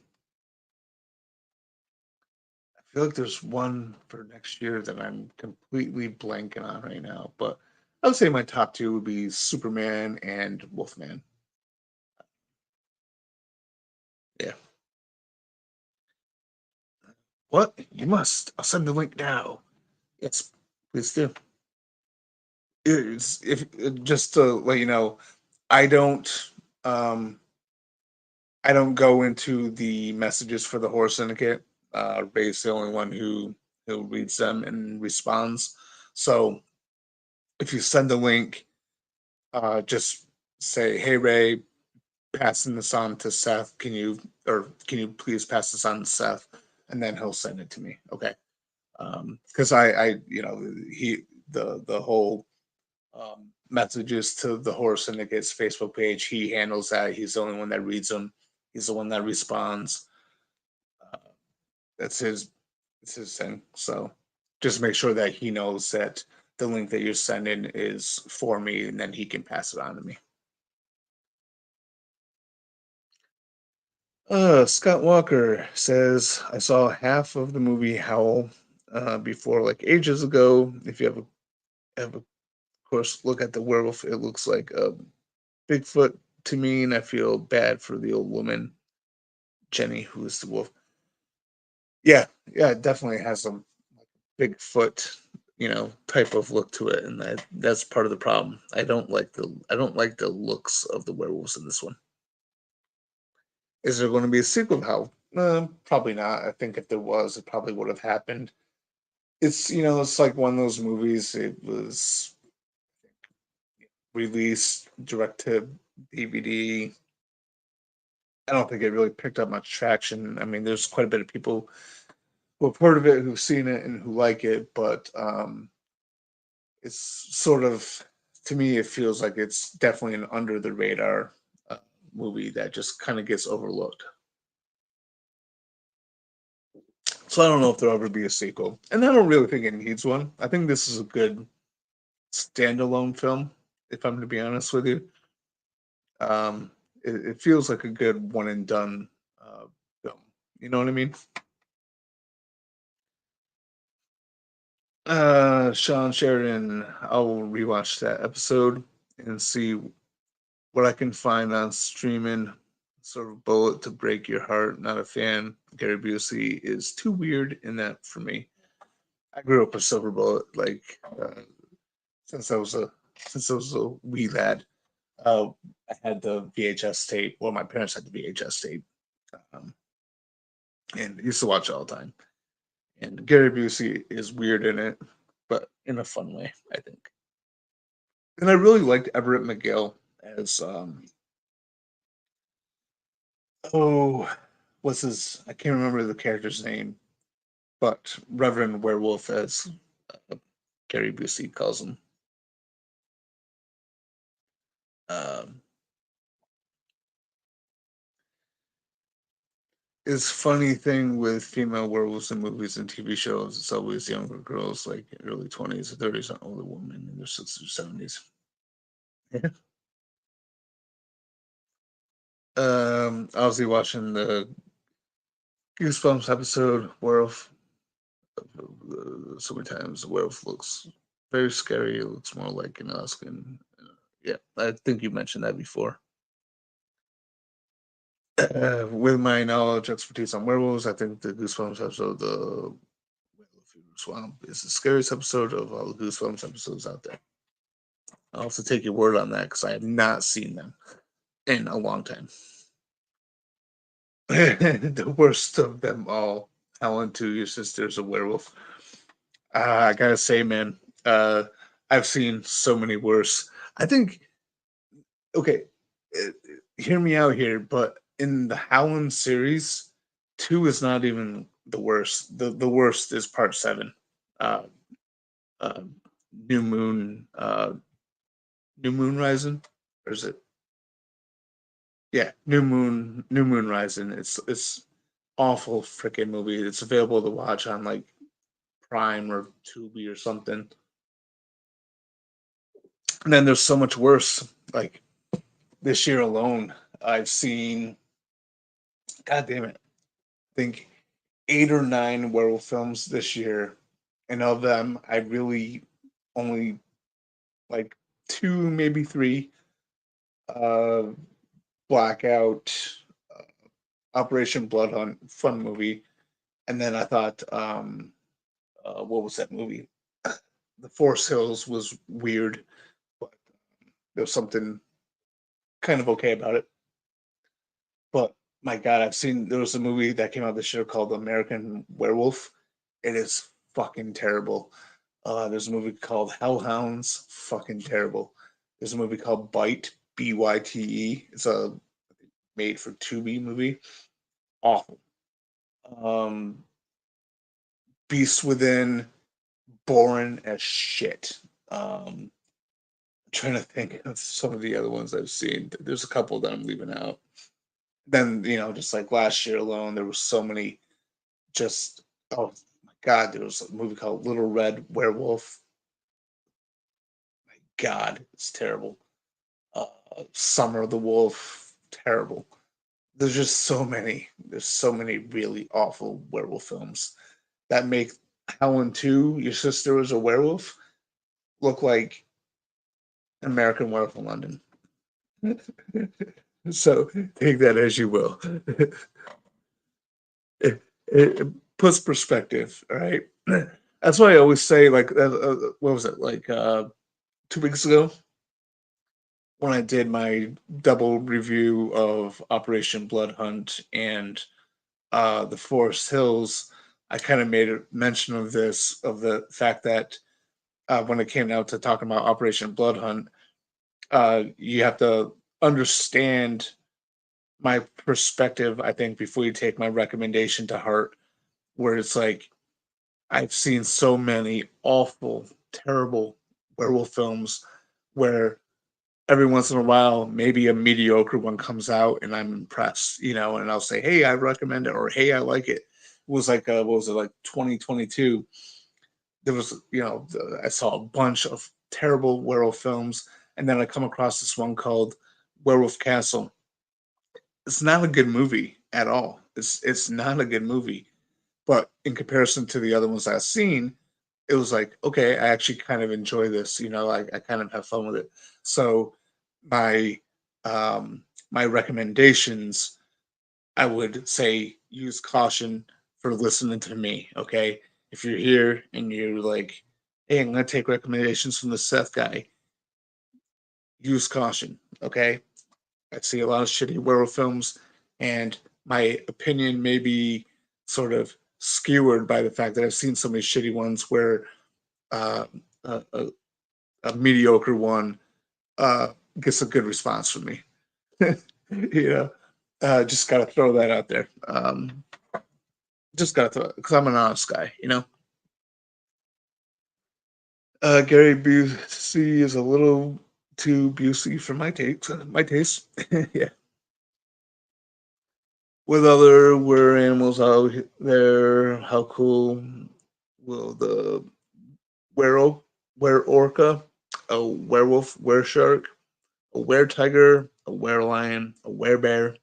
I feel like there's one for next year that I'm completely blanking on right now, but I would say my top two would be Superman and Wolfman. Yeah. What? You must. I'll send the link now. Yes, please do. It's if just to let you know, I don't um I don't go into the messages for the horror syndicate. Ray's the only one who reads them and responds. So if you send a link, just say, "Hey Ray, passing this on to Seth. Can you please pass this on to Seth?" And then he'll send it to me. Okay. Because he the whole messages to the horror syndicate's Facebook page. He handles that. He's the only one that reads them. He's the one that responds. Uh, that's his. It's his thing. So just make sure that he knows that the link that you're sending is for me, and then he can pass it on to me. Scott Walker says I saw half of the movie Howl before, like ages ago. If you have of course look at the werewolf, it looks like a Bigfoot to me, and I feel bad for the old woman Jenny, who is the wolf. Yeah, yeah, it definitely has some Bigfoot, type of look to it, and that's part of the problem. I don't like the looks of the werewolves in this one. Is there going to be a sequel? How? Probably not. I think if there was, it probably would have happened. It's like one of those movies. It was released direct to DVD. I don't think it really picked up much traction. I mean, there's quite a bit of people who have heard of it, who've seen it, and who like it, but it's sort of, to me, it feels like it's definitely an under the radar movie that just kind of gets overlooked. So I don't know if there'll ever be a sequel, and I don't really think it needs one. I think this is a good standalone film, if I'm to be honest with you. Um, it feels like a good one and done film. You know what I mean? Sean Sheridan, I will rewatch that episode and see what I can find on streaming. Sort of bullet to break your heart. Not a fan. Gary Busey is too weird in that for me. I grew up with Silver Bullet since I was a since I was a wee lad. Uh, I had the VHS tape. Well, my parents had the VHS tape, um, and I used to watch it all the time. And Gary Busey is weird in it, but in a fun way, I think. And I really liked Everett McGill as oh, what's his? I can't remember the character's name, but Reverend Werewolf, as uh, Gary Busey calls him. Um, is funny thing with female werewolves in movies and TV shows, it's always younger girls, like early 20s or 30s, not older women in their 60s or 70s. Yeah. I was watching the Goosebumps episode, Werewolf. So many times the werewolf looks very scary. It looks more like an Alaskan. Yeah, I think you mentioned that before. With my knowledge, expertise on werewolves, I think the Goosebumps episode, the Werewolf Fever Swamp, is the scariest episode of all the Goosebumps episodes out there. I'll also take your word on that because I have not seen them in a long time. The worst of them all. Helen, to your sister's a werewolf. I gotta say, man, I've seen so many worse. I think, okay, uh, hear me out here, but in the Howland series, two is not even the worst. The worst is part seven. Uh, uh, New Moon, New Moon Rising, or is it? Yeah, New Moon Rising. It's awful freaking movie. It's available to watch on like Prime or Tubi or something. And then there's so much worse. Like this year alone, I've seen, God damn it, I think 8 or 9 werewolf films this year, and of them, I really only like two, maybe three. Uh, Blackout, uh, Operation Blood Hunt, fun movie, and then I thought, what was that movie? The Forest Hills was weird, but there was something kind of okay about it. But my God, I've seen there was a movie that came out this year called American Werewolf. It is fucking terrible. There's a movie called Hellhounds, fucking terrible. There's a movie called Bite, Byte. It's a made for Tubi movie, awful. Um, Beast Within, boring as shit. I'm trying to think of some of the other ones I've seen. There's a couple that I'm leaving out. Then just like last year alone, there was so many. Just oh my God, there was a movie called Little Red Werewolf. My God, it's terrible. uh, Summer of the Wolf, terrible. There's just so many. There's so many really awful werewolf films that make Helen 2, Your Sister is a Werewolf, look like American Werewolf in London. So take that as you will. It puts perspective, all right? That's why I always say, like, what was it, like 2 weeks ago? When I did my double review of Operation Blood Hunt and the Forest Hills, I kind of made a mention of this, of the fact that when it came out to talking about Operation Blood Hunt, you have to understand my perspective, I think, before you take my recommendation to heart, where it's like I've seen so many awful, terrible werewolf films where every once in a while, maybe a mediocre one comes out and I'm impressed, and I'll say, hey, I recommend it, or hey, I like it. It was like, what was it, like 2022? There was, I saw a bunch of terrible werewolf films, and then I come across this one called Werewolf Castle. It's not a good movie at all. It's not a good movie. But in comparison to the other ones I've seen, it was like, okay, I actually kind of enjoy this. I kind of have fun with it. So my my recommendations, I would say use caution for listening to me. Okay, if you're here and you're like, hey, I'm gonna take recommendations from the Seth guy, use caution. Okay, I see a lot of shitty werewolf films, and my opinion may be sort of skewered by the fact that I've seen so many shitty ones where uh, a, a, a mediocre one uh, gets a good response from me. you know, just got to throw that out there. Just got to throw it because I'm an honest guy. Gary Busey is a little too Busey for my taste. My taste. Yeah. With other were animals out there, how cool will the were were orca, a werewolf, were shark, a were tiger, a were lion, a were bear,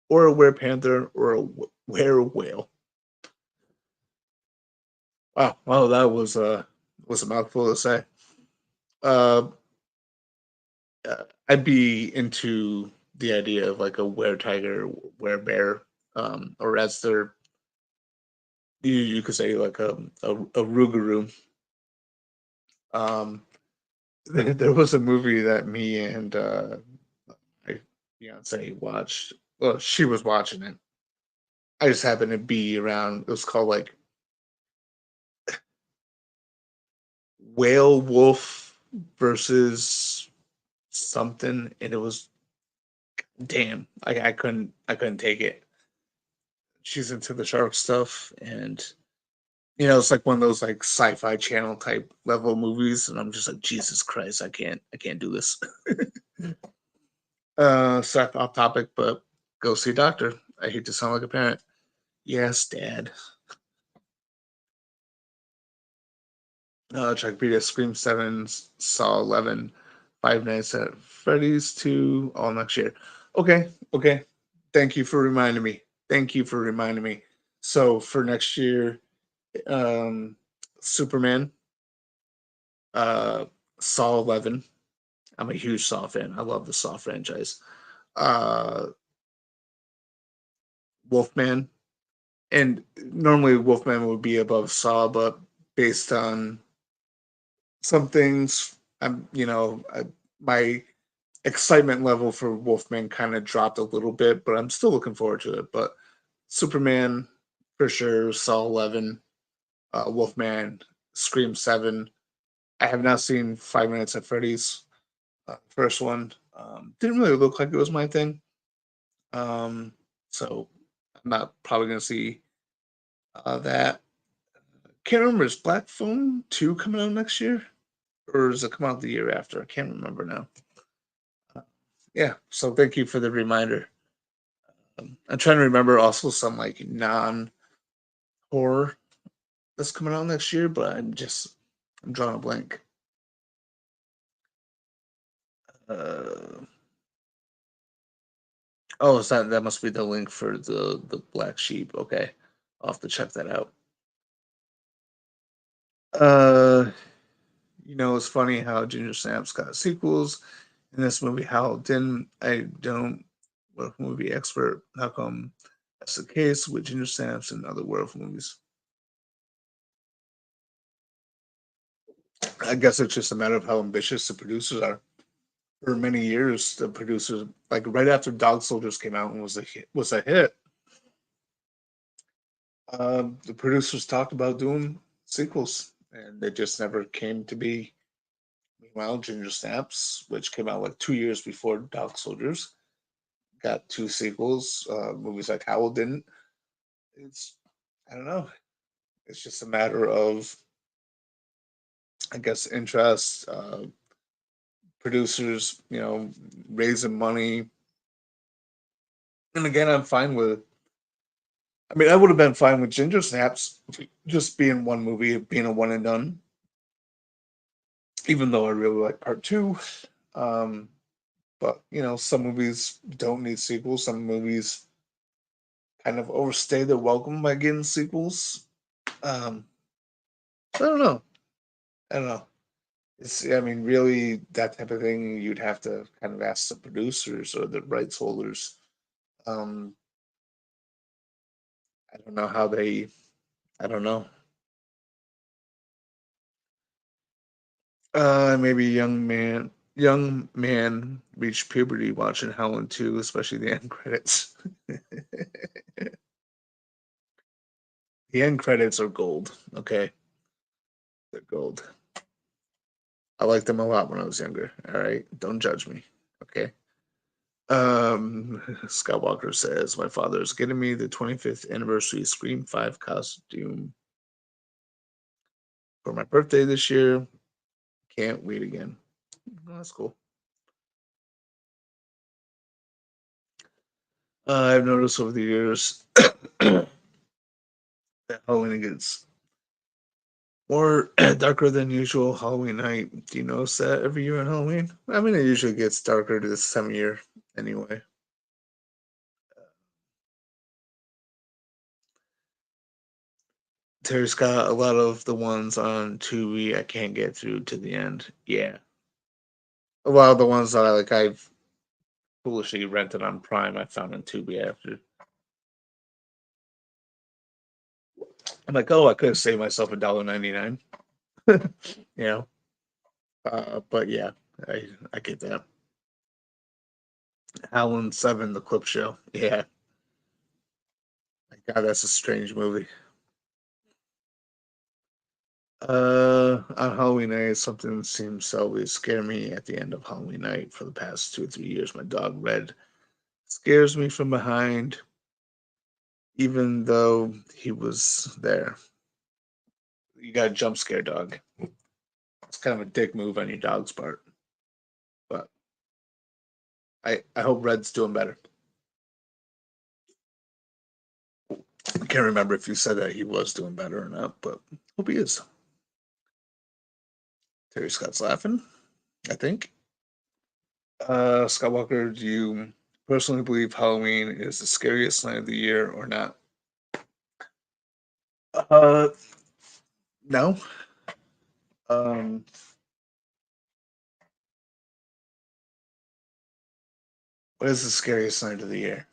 or a were panther, or a were whale? Wow, well, that was a mouthful to say. Uh, I'd be into the idea of like a were tiger, were bear, or as they're you could say like a rougarou. Um, there was a movie that me and my fiance watched. Well, she was watching it. I just happened to be around. It was called like Whale Wolf versus something, and it was damn. I couldn't take it. She's into the shark stuff, and it's like one of those like sci-fi channel type level movies, and I'm just like, Jesus Christ, I can't do this. Seth, off topic, but go see a doctor. I hate to sound like a parent. Yes, Dad. Chuck Scream 7, Saw 11, Five Nights at Freddy's 2, all next year. Okay, okay. Thank you for reminding me. Thank you for reminding me. So for next year, um, Superman, uh, Saw 11. I'm a huge Saw fan. I love the Saw franchise. Uh, Wolfman, and normally Wolfman would be above Saw, but based on some things, my excitement level for Wolfman kind of dropped a little bit, but I'm still looking forward to it. But Superman for sure, Saw 11, Wolfman, Scream 7. I have not seen 5 Minutes at Freddy's, first one. Didn't really look like it was my thing. Um, so I'm not probably going to see that. Can't remember, is Black Phone 2 coming out next year? Or does it come out the year after? I can't remember now. Uh, yeah, so thank you for the reminder. I'm trying to remember also some like non horror that's coming out next year, but I'm drawing a blank. Uh, oh, is that must be the link for the Black Sheep? Okay, I'll have to check that out. Uh, it's funny how Ginger Snaps got sequels in this movie. How didn't I don't werewolf movie expert? How come that's the case with Ginger Snaps and other werewolf movies? I guess it's just a matter of how ambitious the producers are. For many years, the producers, like right after Dog Soldiers came out and was a hit, the producers talked about doing sequels, and they just never came to be. Well, Ginger Snaps, which came out like 2 years before Dog Soldiers, got two sequels. Movies like Howl didn't. It's, I don't know. It's just a matter of, I guess, interest, producers, raising money. And again, I'm fine with. I mean, I would have been fine with Ginger Snaps just being one movie, being a one and done. Even though I really like part two, um, but some movies don't need sequels. Some movies kind of overstay their welcome by getting sequels. Um, I don't know. I don't know. I mean, really, that type of thing, you'd have to kind of ask the producers or the rights holders. Um, I don't know how they, I don't know. Maybe young man reached puberty watching Howlin' 2, especially the end credits. The end credits are gold. Okay, they're gold. I liked them a lot when I was younger. All right, don't judge me. Okay. Scott Walker says my father is getting me the 25th anniversary Scream 5 costume for my birthday this year. Can't wait again. Oh, that's cool. I've noticed over the years that Halloween gets more darker than usual Halloween night. Do you notice that every year on Halloween? I mean, it usually gets darker this time of year anyway. Terry Scott, a lot of the ones on Tubi I can't get through to the end. Yeah. A lot of the ones that I've foolishly rented on Prime I found on Tubi after. I'm like, oh, I could have saved myself $1.99. you know. But yeah, I get that. Alan Seven, the clip show. Yeah. God, that's a strange movie. On Halloween night, something seems to always scare me at the end of Halloween night for the past 2 or 3 years. My dog Red scares me from behind, even though he was there. You got a jump scare dog. It's kind of a dick move on your dog's part, but I hope Red's doing better. I can't remember if you said that he was doing better or not, but hope he is. Terry Scott's laughing, I think. Scott Walker, do you personally believe Halloween is the scariest night of the year or not? Uh, no. Um, what is the scariest night of the year?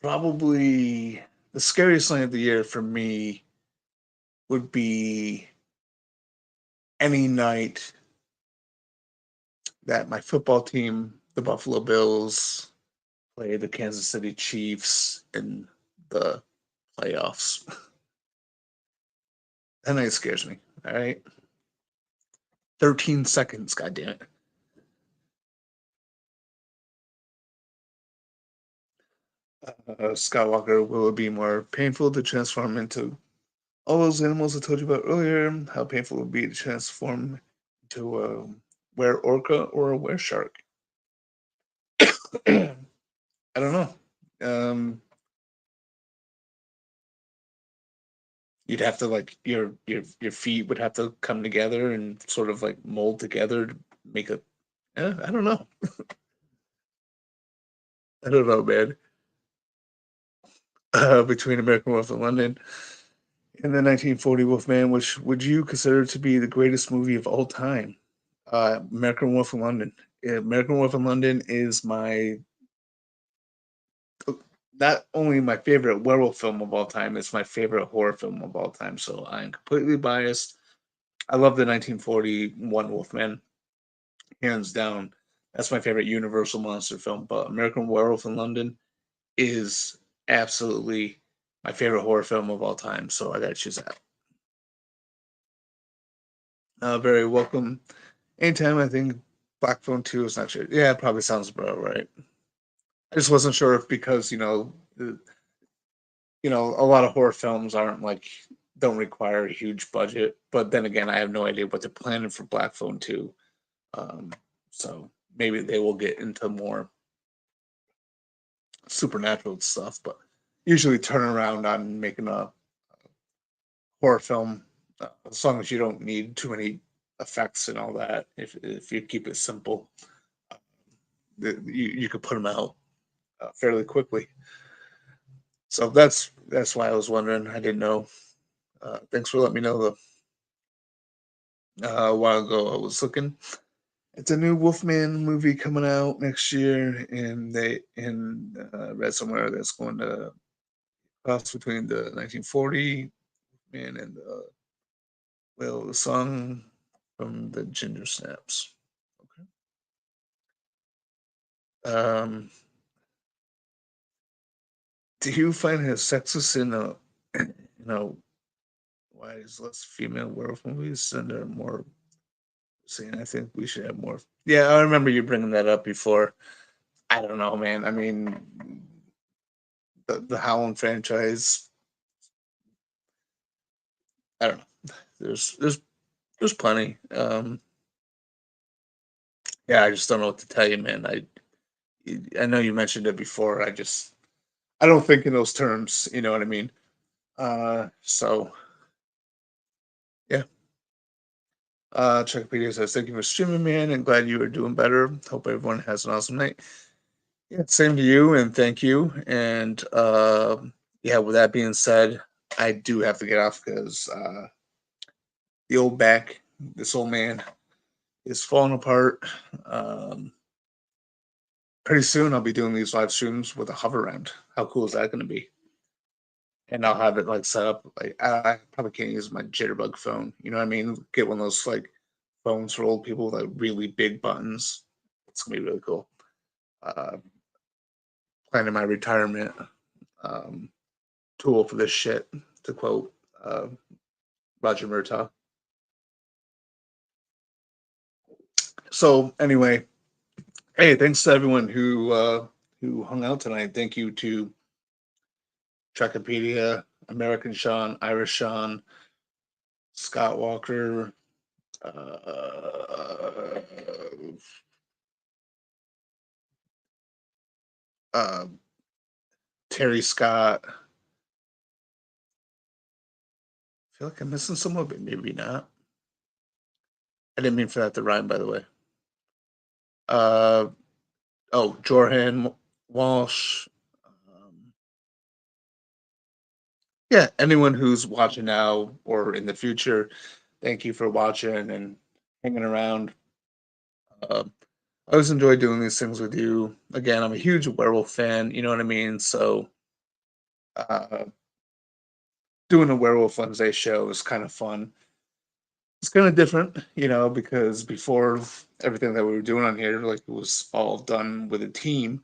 Probably the scariest night of the year for me would be any night that my football team, the Buffalo Bills, play the Kansas City Chiefs in the playoffs. That night scares me. All right. 13 seconds, god damn it. Scott Walker, will it be more painful to transform into all those animals I told you about earlier? How painful it would be to transform into a were orca or a were shark? I don't know. You'd have to your feet would have to come together and sort of like mold together to make a. I don't know. I don't know, man. Between American Wolf and London and the 1940 Wolfman, which would you consider to be the greatest movie of all time? American Wolf in London. American Wolf in London is my not only my favorite werewolf film of all time, it's my favorite horror film of all time. So I'm completely biased. I love the 1941 Wolfman, hands down. That's my favorite Universal monster film. But American Werewolf in London is absolutely my favorite horror film of all time. So I gotta choose that. Very welcome. Anytime I think Black Phone 2 is not sure. Yeah, it probably sounds about right. I just wasn't sure if because, a lot of horror films aren't like don't require a huge budget. But then again, I have no idea what they're planning for Black Phone 2. Um, so maybe they will get into more supernatural stuff, but usually turn around on making a horror film as long as you don't need too many effects and all that. If you keep it simple, you could put them out fairly quickly. So that's why I was wondering. I didn't know. Thanks for letting me know. A while ago, I was looking. It's a new Wolfman movie coming out next year, and read somewhere that's going to cross between the 1940 man and the song from the Ginger Snaps. Okay. Do you find it sexist in why is less female werewolf movies and are more saying I think we should have more. Yeah, I remember you bringing that up before. I don't know, man. I mean, the Howl franchise. I don't know. There's plenty. Yeah, I just don't know what to tell you, man. I know you mentioned it before. I don't think in those terms. You know what I mean? So yeah. Chuckopedia says, "Thank you for streaming, man, and glad you are doing better. Hope everyone has an awesome night." Yeah, same to you, and thank you. And yeah, with that being said, I do have to get off because the old back, this old man, is falling apart. Um, Pretty soon, I'll be doing these live streams with a hover round. How cool is that going to be? And I'll have it like set up. Like I probably can't use my jitterbug phone. You know what I mean? Get one of those like phones for old people with like really big buttons. It's gonna be really cool. Uh, Planning my retirement um, tool for this shit. To quote uh, Roger Murtaugh. So anyway, hey, thanks to everyone who hung out tonight. Thank you to Trekkopedia, American Sean, Irish Sean, Scott Walker, uh, uh, Terry Scott. I feel like I'm missing someone, but maybe not. I didn't mean for that to rhyme, by the way. Uh, Jorhan Walsh. Um, yeah, anyone who's watching now or in the future, thank you for watching and hanging around. Uh, I always enjoy doing these things with you. Again, I'm a huge werewolf fan. You know what I mean? So uh, doing a Werewolf Wednesday show is kind of fun. It's kind of different, because before everything that we were doing on here, like it was all done with a team.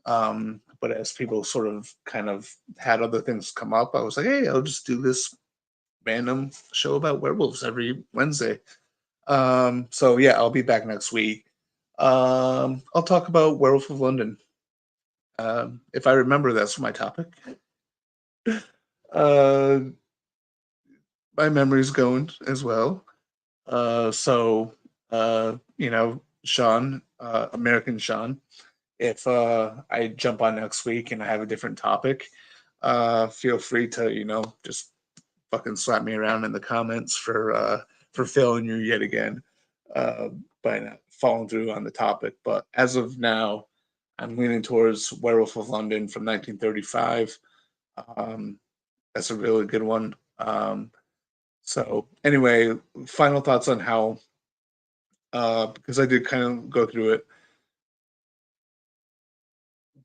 But as people sort of kind of had other things come up, I was like, hey, I'll just do this random show about werewolves every Wednesday. So yeah, I'll be back next week. I'll talk about Werewolf of London. If I remember, that's my topic. Uh, my memory's going as well. So Sean, American Sean, if I jump on next week and I have a different topic, feel free to, just fucking slap me around in the comments for failing you yet again uh, by not following through on the topic. But as of now, I'm leaning towards Werewolf of London from 1935. Um, that's a really good one. So anyway, final thoughts on how because I did kind of go through it.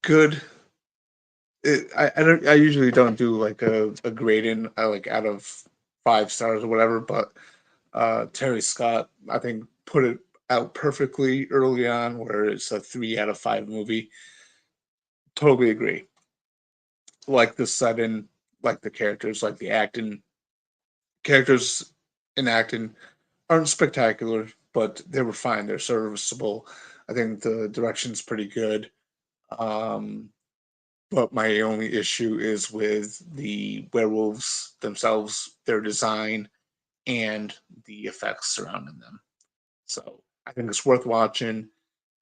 Good. I usually don't do like a grading like out of 5 stars or whatever, but Terry Scott I think put it out perfectly early on, where it's a 3 out of 5 movie. Totally agree. Like the setting, like the characters, like the acting. Characters in acting aren't spectacular, but they were fine. They're serviceable. I think the direction's pretty good. Um, but my only issue is with the werewolves themselves, their design, and the effects surrounding them. So I think it's worth watching.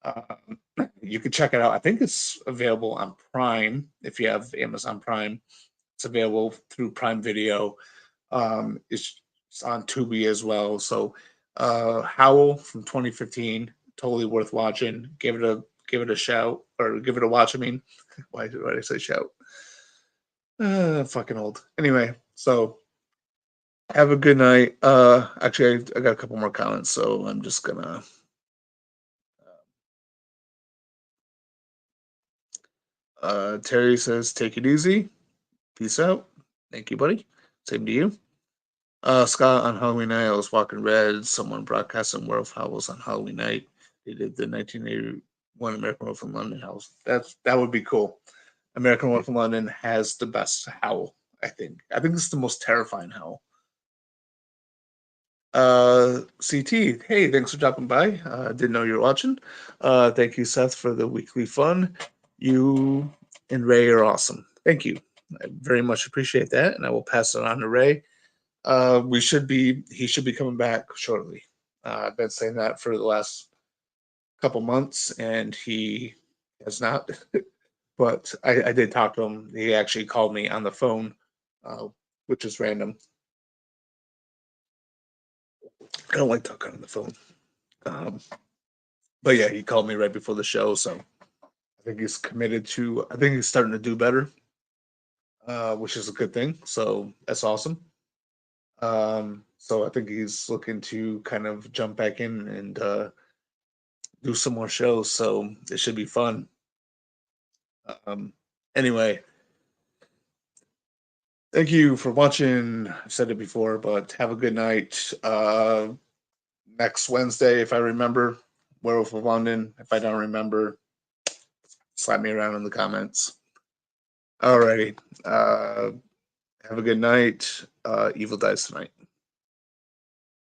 Um, you can check it out. I think it's available on Prime if you have Amazon Prime. It's available through Prime Video. It's on Tubi as well. So Howl from 2015, totally worth watching. Give it a shout or give it a watch. I mean, why did I say shout? Fucking old. Anyway, so have a good night. Actually, I got a couple more comments, so I'm just gonna. Terry says, "Take it easy. Peace out. Thank you, buddy. Same to you." Scott, on Halloween night, I was walking red. Someone broadcasting Werewolf Howls on Halloween night. They did the 1981 American Werewolf in London Howls. That would be cool. American Werewolf in London has the best howl. I think. I think it's the most terrifying howl. CT, hey, thanks for dropping by. Didn't know you were watching. Thank you, Seth, for the weekly fun. You and Ray are awesome. Thank you. I very much appreciate that, and I will pass it on to Ray. He should be coming back shortly. I've been saying that for the last couple months, and he has not. But I did talk to him. He actually called me on the phone, uh, which is random. I don't like talking on the phone. Um, but yeah, he called me right before the show, so I think he's committed to. I think he's starting to do better, which is a good thing. So that's awesome. So I think he's looking to kind of jump back in and do some more shows. So it should be fun. Um, anyway, thank you for watching. I've said it before, but have a good night. Next Wednesday, if I remember, Werewolf of London. If I don't remember, slap me around in the comments. Alrighty. Have a good night. Evil dies tonight.